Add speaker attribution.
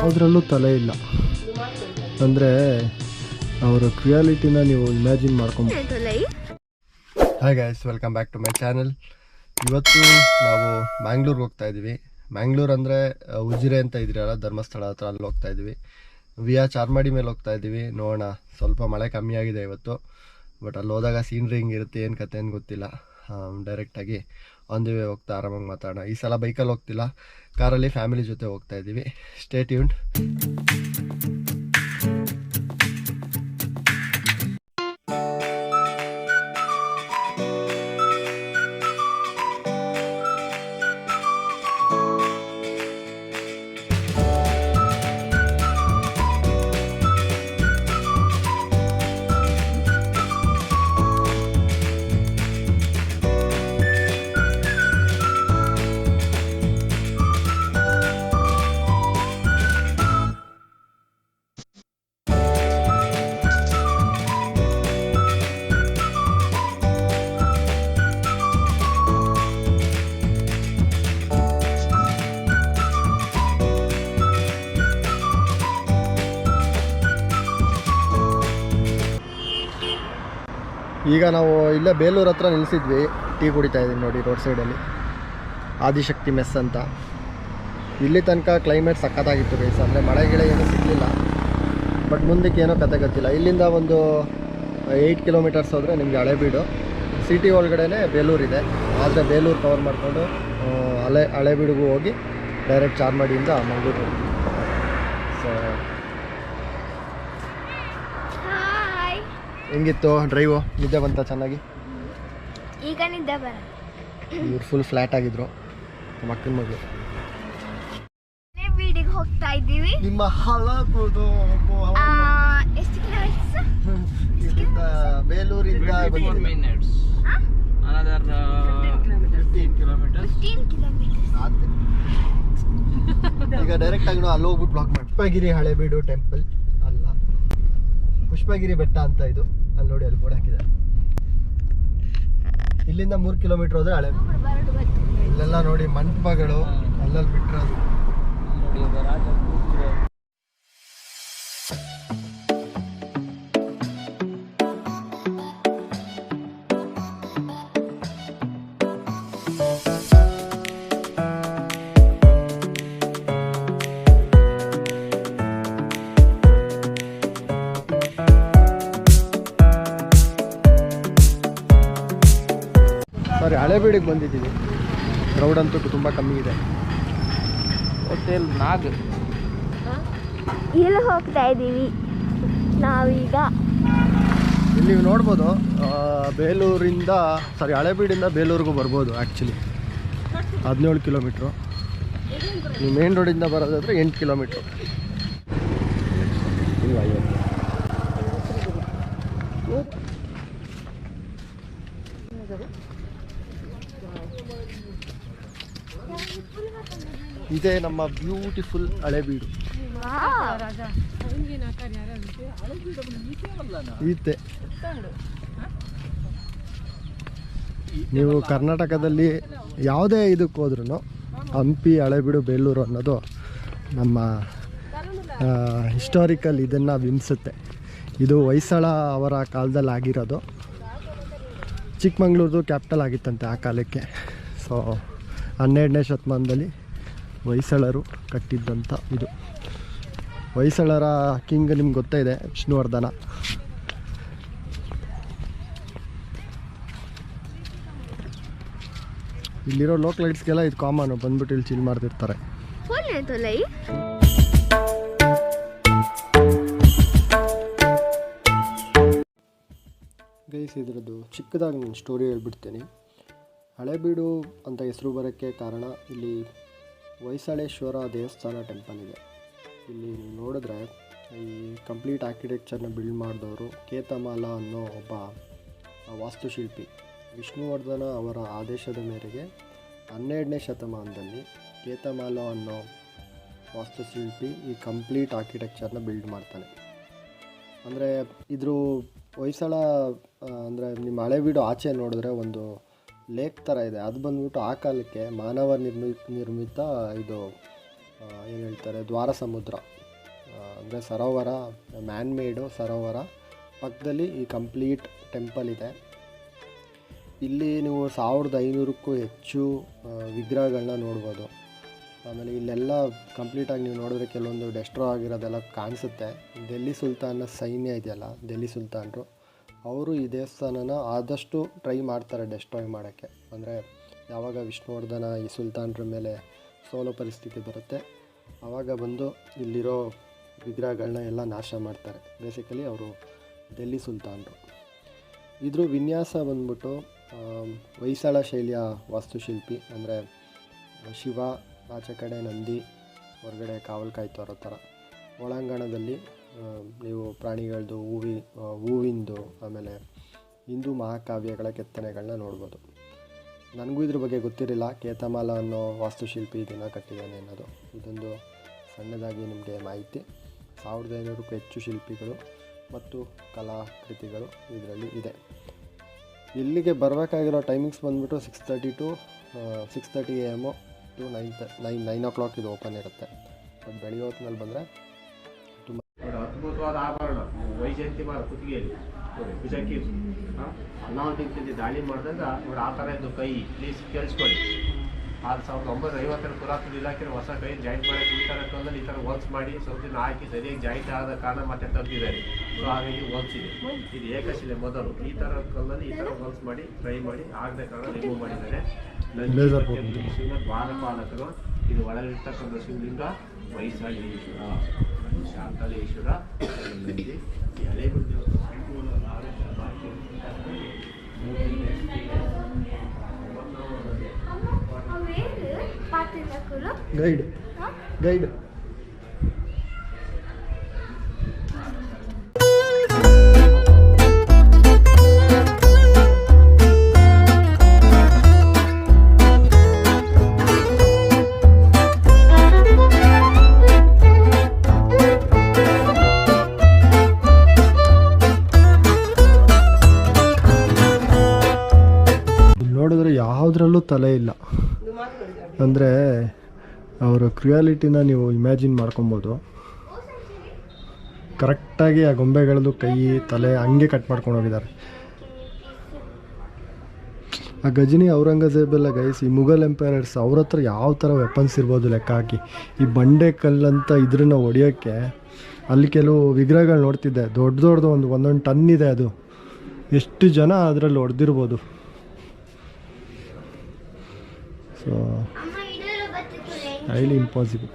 Speaker 1: ಅದರಲ್ಲೂ ತಲೆ ಇಲ್ಲ ಅಂದರೆ ಅವರ ಕ್ರಿಯಾಲಿಟಿನ ನೀವು ಇಮ್ಯಾಜಿನ್ ಮಾಡ್ಕೊಂಡು. Hi guys, welcome back to my channel. ಇವತ್ತು ನಾವು ಮ್ಯಾಂಗ್ಳೂರ್ಗೆ ಹೋಗ್ತಾ ಇದ್ದೀವಿ. ಮ್ಯಾಂಗ್ಳೂರ್ ಅಂದರೆ ಉಜಿರೆ ಅಂತ ಇದ್ರಲ್ಲ, ಧರ್ಮಸ್ಥಳ ಹತ್ರ, ಅಲ್ಲಿ ಹೋಗ್ತಾ ಇದ್ದೀವಿ. ವಿಯಾ ಚಾರ್ಮಾಡಿ ಮೇಲೆ ಹೋಗ್ತಾ ಇದ್ದೀವಿ. ನೋಡೋಣ, ಸ್ವಲ್ಪ ಮಳೆ ಕಮ್ಮಿ ಆಗಿದೆ ಇವತ್ತು. ಬಟ್ ಅಲ್ಲಿ ಹೋದಾಗ ಸೀನ್ರಿ ಹಿಂಗಿರುತ್ತೆ, ಏನು ಕತೆ ಏನು ಗೊತ್ತಿಲ್ಲ. ಡೈರೆಕ್ಟಾಗಿ ಆನ್ ದಿ ವೇ ಹೋಗ್ತಾ ಆರಾಮಾಗಿ ಮಾತಾಡೋಣ. ಈ ಸಲ ಬೈಕಲ್ಲಿ ಹೋಗ್ತಿಲ್ಲ, ಕಾರಲ್ಲಿ ಫ್ಯಾಮಿಲಿ ಜೊತೆ ಹೋಗ್ತಾ ಇದ್ದೀವಿ. Stay tuned. ಈಗ ನಾವು ಇಲ್ಲೇ ಬೇಲೂರು ಹತ್ರ ನಿಲ್ಲಿಸಿದ್ವಿ. ಟೀ ಕುಡಿತಾ ಇದ್ದೀವಿ ನೋಡಿ, ರೋಡ್ ಸೈಡಲ್ಲಿ ಆದಿಶಕ್ತಿ ಮೆಸ್ ಅಂತ. ಇಲ್ಲಿ ತನಕ ಕ್ಲೈಮೇಟ್ ಸಖತ್ತಾಗಿತ್ತು ಗೈಸ್. ಅಂದರೆ ಮಳೆ ಗಿಳೆ ಏನೂ ಸಿಗಲಿಲ್ಲ. ಬಟ್ ಮುಂದಕ್ಕೆ ಏನೋ ಕತೆ ಗೊತ್ತಿಲ್ಲ. ಇಲ್ಲಿಂದ ಒಂದು 8 ಕಿಲೋಮೀಟರ್ಸ್ ಹೋದರೆ ನಿಮಗೆ ಹಳೇಬೀಡು ಸಿಟಿ ಒಳಗಡೆ ಬೇಲೂರಿದೆ. ಆದರೆ ಬೇಲೂರು ಕವರ್ ಮಾಡಿಕೊಂಡು ಹಳೇಬೀಡಿಗೂ ಹೋಗಿ ಡೈರೆಕ್ಟ್ ಚಾರ್ಮಾಡಿಯಿಂದ ಮಂಗಳೂರು ಹೋಗ್ತೀವಿ. ಸೊ ಹೆಂಗಿತ್ತು ಡ್ರೈವು? ನಿದ್ದೆ ಬಂತ ಚೆನ್ನಾಗಿ?
Speaker 2: ಈಗ ನಿದ್ದೆ ಬರ.
Speaker 1: ಇವ್ರು ಫುಲ್ ಫ್ಲಾಟ್ ಆಗಿದ್ರು, ನಮ್ಮ ಅಕ್ಕನ ಮಗಳು.
Speaker 2: ಬೀಡಿಗೆ ಹೋಗ್ತಾ ಇದ್ದೀವಿ.
Speaker 1: ನಿಮ್ಮ ಹಳಬುದು
Speaker 2: ಎಷ್ಟು ಕಿಲೋಮೀಟರ್ಸ್?
Speaker 1: ಇಲ್ಲಿಂದ ಬೇಲೂರಿಂದ
Speaker 2: 15 ಕಿಲೋಮೀಟರ್ಸ್.
Speaker 1: ಈಗ ಡೈರೆಕ್ಟ್ ಆಗಿ ನಾವು ಅಲ್ಲಿ ಹೋಗ್ಬಿಟ್ಟು ಬ್ಲಾಕ್ ಮಾಡಿ. ಪುಷ್ಪಗಿರಿ ಹಳೇಬೀಡು ಟೆಂಪಲ್ ಅಲ್ಲ, ಪುಷ್ಪಗಿರಿ ಬೆಟ್ಟ ಅಂತ ಇದು. ಅಲ್ಲಿ ನೋಡಿ, ಅಲ್ಲಿ ಬೋರ್ಡ್ ಹಾಕಿದ್ದಾರೆ. ಇಲ್ಲಿಂದ 3 ಕಿಲೋಮೀಟರ್ ಹೋದ್ರೆ ಹಳೇಬೀಡು. ಇಲ್ಲೆಲ್ಲ ನೋಡಿ ಮಂಟಪಗಳು ಅಲ್ಲಲ್ಲಿ ಬಿಟ್ಟಿರೋದು. ಸಾರಿ, ಹಳೇಬೀಡಿಗೆ ಬಂದಿದ್ದೀವಿ. ಕ್ರೌಡ್ ಅಂತೂ ತುಂಬ ಕಮ್ಮಿ ಇದೆ. ಹೋಟೆಲ್ ನಾಗ್
Speaker 2: ಇಲ್ಲಿ ಹೋಗ್ತಾ ಇದ್ದೀವಿ ನಾವೀಗ.
Speaker 1: ಇಲ್ಲಿ ನೀವು ನೋಡ್ಬೋದು, ಬೇಲೂರಿಂದ ಹಳೇಬೀಡಿಂದ ಬೇಲೂರಿಗೂ ಬರ್ಬೋದು. Actually 17 kilometre. ನೀವು ಮೇನ್ ರೋಡಿಂದ ಬರೋದಾದರೆ 8 ಕಿಲೋಮೀಟ್ರು. ಇದೇ ನಮ್ಮ ಬ್ಯೂಟಿಫುಲ್ ಹಳೇಬೀಡು. ಈತೆ ನೀವು ಕರ್ನಾಟಕದಲ್ಲಿ ಯಾವುದೇ ಇದಕ್ಕೆ ಹೋದ್ರೂ ಹಂಪಿ, ಹಳೇಬೀಡು, ಬೇಲೂರು ಅನ್ನೋದು ನಮ್ಮ ಹಿಸ್ಟಾರಿಕಲ್ ಇದನ್ನು ಬಿಂಬಿಸುತ್ತೆ. ಇದು ಹೊಯ್ಸಳ ಅವರ ಕಾಲದಲ್ಲಿ ಆಗಿರೋದು. ಚಿಕ್ಕಮಂಗ್ಳೂರ್ದು ಕ್ಯಾಪಿಟಲ್ ಆಗಿತ್ತಂತೆ ಆ ಕಾಲಕ್ಕೆ. ಸೊ 12ನೇ ಶತಮಾನದಲ್ಲಿ ಹೊಯ್ಸಳರು ಕಟ್ಟಿದ್ದಂಥ ಇದು. ಹೊಯ್ಸಳರ ಕಿಂಗ್ ನಿಮ್ಗೆ ಗೊತ್ತೇ ಇದೆ, ವಿಷ್ಣುವರ್ಧನ. ಇಲ್ಲಿರೋ ಲೋಕಲ್ ಲೈಟ್ಸ್ಗೆಲ್ಲ ಇದು ಕಾಮನ್, ಬಂದ್ಬಿಟ್ಟು ಇಲ್ಲಿ ಚಿಲ್ ಮಾಡ್ತಿರ್ತಾರೆ. ಗೈಸ್, ಇದ್ರದ್ದು ಚಿಕ್ಕದಾಗಿ ನಾನು ಸ್ಟೋರಿ ಹೇಳ್ಬಿಡ್ತೀನಿ. ಹಳೇಬೀಡು ಅಂತ ಹೆಸರು ಬರೋಕ್ಕೆ ಕಾರಣ, ಇಲ್ಲಿ ಹೊಯ್ಸಳೇಶ್ವರ ದೇವಸ್ಥಾನ ಟೆಂಪಲ್ ಇದೆ. ಇಲ್ಲಿ ನೀವು ನೋಡಿದ್ರೆ ಈ ಕಂಪ್ಲೀಟ್ ಆರ್ಕಿಟೆಕ್ಚರ್ನ ಬಿಲ್ಡ್ ಮಾಡಿದವರು ಕೇತಮಾಲ ಅನ್ನೋ ಒಬ್ಬ ವಾಸ್ತುಶಿಲ್ಪಿ. ವಿಷ್ಣುವರ್ಧನ ಅವರ ಆದೇಶದ ಮೇರೆಗೆ 12ನೇ ಶತಮಾನದಲ್ಲಿ ಕೇತಮಾಲ ಅನ್ನೋ ವಾಸ್ತುಶಿಲ್ಪಿ ಈ ಕಂಪ್ಲೀಟ್ ಆರ್ಕಿಟೆಕ್ಚರ್ನ ಬಿಲ್ಡ್ ಮಾಡ್ತಾನೆ. ಅಂದರೆ ಇದ್ರ ಹೊಯ್ಸಳ ಅಂದರೆ ನಿಮ್ಮ ಹಳೇಬೀಡು ಆಚೆ ನೋಡಿದ್ರೆ ಒಂದು ಲೇಕ್ ಥರ ಇದೆ. ಅದು ಬಂದ್ಬಿಟ್ಟು ಆ ಕಾಲಕ್ಕೆ ಮಾನವ ನಿರ್ಮಿತ ಇದು ಏನು ಹೇಳ್ತಾರೆ ದ್ವಾರ ಸಮುದ್ರ ಅಂದರೆ ಸರೋವರ, ಮ್ಯಾನ್ ಮೇಡು ಸರೋವರ ಪಕ್ಕದಲ್ಲಿ ಈ ಕಂಪ್ಲೀಟ್ ಟೆಂಪಲ್ ಇದೆ. ಇಲ್ಲಿ ನೀವು 1500ಕ್ಕೂ ಹೆಚ್ಚು ವಿಗ್ರಹಗಳನ್ನ ನೋಡ್ಬೋದು. ಆಮೇಲೆ ಇಲ್ಲೆಲ್ಲ ಕಂಪ್ಲೀಟಾಗಿ ನೀವು ನೋಡಿದ್ರೆ ಕೆಲವೊಂದು ಡೆಸ್ಟ್ರೋ ಆಗಿರೋದೆಲ್ಲ ಕಾಣಿಸುತ್ತೆ. ಡೆಲ್ಲಿ ಸುಲ್ತಾನ್ನ ಸೈನ್ಯ ಇದೆಯಲ್ಲ, ಡೆಲ್ಲಿ ಸುಲ್ತಾನರು, ಅವರು ಈ ದೇವಸ್ಥಾನನ ಆದಷ್ಟು ಟ್ರೈ ಮಾಡ್ತಾರೆ ಡೆಸ್ಟ್ರಾಯ್ ಮಾಡೋಕ್ಕೆ. ಅಂದರೆ ಯಾವಾಗ ವಿಷ್ಣುವರ್ಧನ ಈ ಸುಲ್ತಾನರ ಮೇಲೆ ಸೋಲೋ ಪರಿಸ್ಥಿತಿ ಬರುತ್ತೆ ಆವಾಗ ಬಂದು ಇಲ್ಲಿರೋ ವಿಗ್ರಹಗಳನ್ನ ಎಲ್ಲ ನಾಶ ಮಾಡ್ತಾರೆ. ಬೇಸಿಕಲಿ ಅವರು ಡೆಲ್ಲಿ ಸುಲ್ತಾನರು. ಇದ್ರ ವಿನ್ಯಾಸ ಬಂದ್ಬಿಟ್ಟು ಹೊಯ್ಸಳ ಶೈಲಿಯ ವಾಸ್ತುಶಿಲ್ಪಿ, ಅಂದರೆ ಶಿವ ಆಚೆ ಕಡೆ ನಂದಿ, ಹೊರಗಡೆ ಕಾವಲು ಕಾಯ್ತಾರೋ ಥರ. ಒಳಾಂಗಣದಲ್ಲಿ ನೀವು ಪ್ರಾಣಿಗಳದ್ದು ಹೂವಿಂದು ಆಮೇಲೆ ಹಿಂದೂ ಮಹಾಕಾವ್ಯಗಳ ಕೆತ್ತನೆಗಳನ್ನ ನೋಡ್ಬೋದು. ನನಗೂ ಇದ್ರ ಬಗ್ಗೆ ಗೊತ್ತಿರಲಿಲ್ಲ, ಕೇತಮಾಲ ಅನ್ನೋ ವಾಸ್ತುಶಿಲ್ಪಿ ಇದನ್ನು ಕಟ್ಟಿದ್ದಾನೆ ಅನ್ನೋದು. ಇದೊಂದು ಸಣ್ಣದಾಗಿ ನಿಮಗೆ ಮಾಹಿತಿ. 1500ಕ್ಕೂ ಹೆಚ್ಚು ಶಿಲ್ಪಿಗಳು ಮತ್ತು ಕಲಾಕೃತಿಗಳು ಇದರಲ್ಲಿ ಇದೆ. ಇಲ್ಲಿಗೆ ಬರಬೇಕಾಗಿರೋ ಟೈಮಿಂಗ್ಸ್ ಬಂದುಬಿಟ್ಟು 6:30 AM ಟು 9 o'clock ಇದು ಓಪನ್ ಇರುತ್ತೆ. ಬಟ್ ಬೆಳಿಗ್ಗೆ ಹೊತ್ತಿನಲ್ಲಿ ಬಂದರೆ ತುಂಬ
Speaker 3: ಅದ್ಭುತವಾದ ಆಭರಣ ವೈಜಯಂತಿ ಮಾರ ಕುತ್ತಿಗೆಯಲ್ಲಿ ಭುಜಕ್ಕೆ ಅನಾಹುತಿಗೆ ದಾಳಿ ಮಾಡಿದಾಗ ನೋಡಿ ಆ ಥರ ಇದ್ದು ಕೈ. ಪ್ಲೀಸ್ ಕೇಳಿಸ್ಕೊಳ್ಳಿ, 1950 ಪುರಾತನ ಇಲಾಖೆ ಹೊಸ ಕೈ ಜಾಯಿಂಟ್ ಮಾಡೋಕ್ಕೆ ಈ ಥರ ಕಾಲದಲ್ಲಿ ಈ ಥರ ವರ್ಕ್ಸ್ ಮಾಡಿ ಸ್ವಲ್ಪ ದಿನ ಹಾಕಿ ಸರಿಯಾಗಿ ಜಾಯಿಂಟ್ ಆದ ಕಾರಣ ಮತ್ತೆ ತೆಗ್ದಿದ್ದಾರೆ. ಸೊ ಹಾಗಾಗಿ ವರ್ಕ್ಸಿದೆ. ಇದು ಏಕಶಿಲೆ ಮೊದಲು ಈ ಥರ ಕಾಲದಲ್ಲಿ ಈ ಥರ ವರ್ಕ್ಸ್ ಮಾಡಿ ಟ್ರೈ ಮಾಡಿ ಆಗದೆ ಕಾರಣ ರಿಮೂವ್ ಮಾಡಿದ್ದಾರೆ. ಶಿವನ ದ್ವಾರಪಾಲಕರು. ಇದು ಒಳಗಿರ್ತಕ್ಕಂಥ ಶಿವಲಿಂಗ ಹೊಯ್ಸಳೇಶ್ವರ, ಶಾಂತಲೇಶ್ವರ, ಈ ಹಳೆಬೀಡು ದೇವಸ್ಥಾನ
Speaker 1: ಗೈಡ್ ನೋಡಿದ್ರೆ ಯಾವುದ್ರಲ್ಲೂ ತಲೆ ಇಲ್ಲ. ಅಂದರೆ ಅವರ ಕ್ರಿಯಾಲಿಟಿನ ನೀವು ಇಮ್ಯಾಜಿನ್ ಮಾಡ್ಕೊಬೋದು. ಕರೆಕ್ಟಾಗಿ ಆ ಗೊಂಬೆಗಳದ್ದು ಕೈ ತಲೆ ಹಂಗೆ ಕಟ್ ಮಾಡ್ಕೊಂಡು ಹೋಗಿದ್ದಾರೆ. ಆ ಗಜನಿ ಔರಂಗಜೇಬೆಲ್ಲ ಗೈಸ್, ಈ ಮುಘಲ್ ಎಂಪೈರರ್ಸ್ ಅವ್ರ ಹತ್ರ ಯಾವ ಥರ ವೆಪನ್ಸ್ ಇರ್ಬೋದು ಲೆಕ್ಕ ಹಾಕಿ. ಈ ಬಂಡೆ ಕಲ್ಲಂತ ಇದ್ರನ್ನ ಹೊಡಿಯೋಕ್ಕೆ ಅಲ್ಲಿ ಕೆಲವು ವಿಗ್ರಹಗಳು ನೋಡ್ತಿದ್ದೆ, ದೊಡ್ಡದು ಒಂದೊಂದು ಟನ್ ಇದೆ. ಅದು ಎಷ್ಟು ಜನ ಅದರಲ್ಲಿ ಹೊಡೆದಿರ್ಬೋದು. So highly impossible.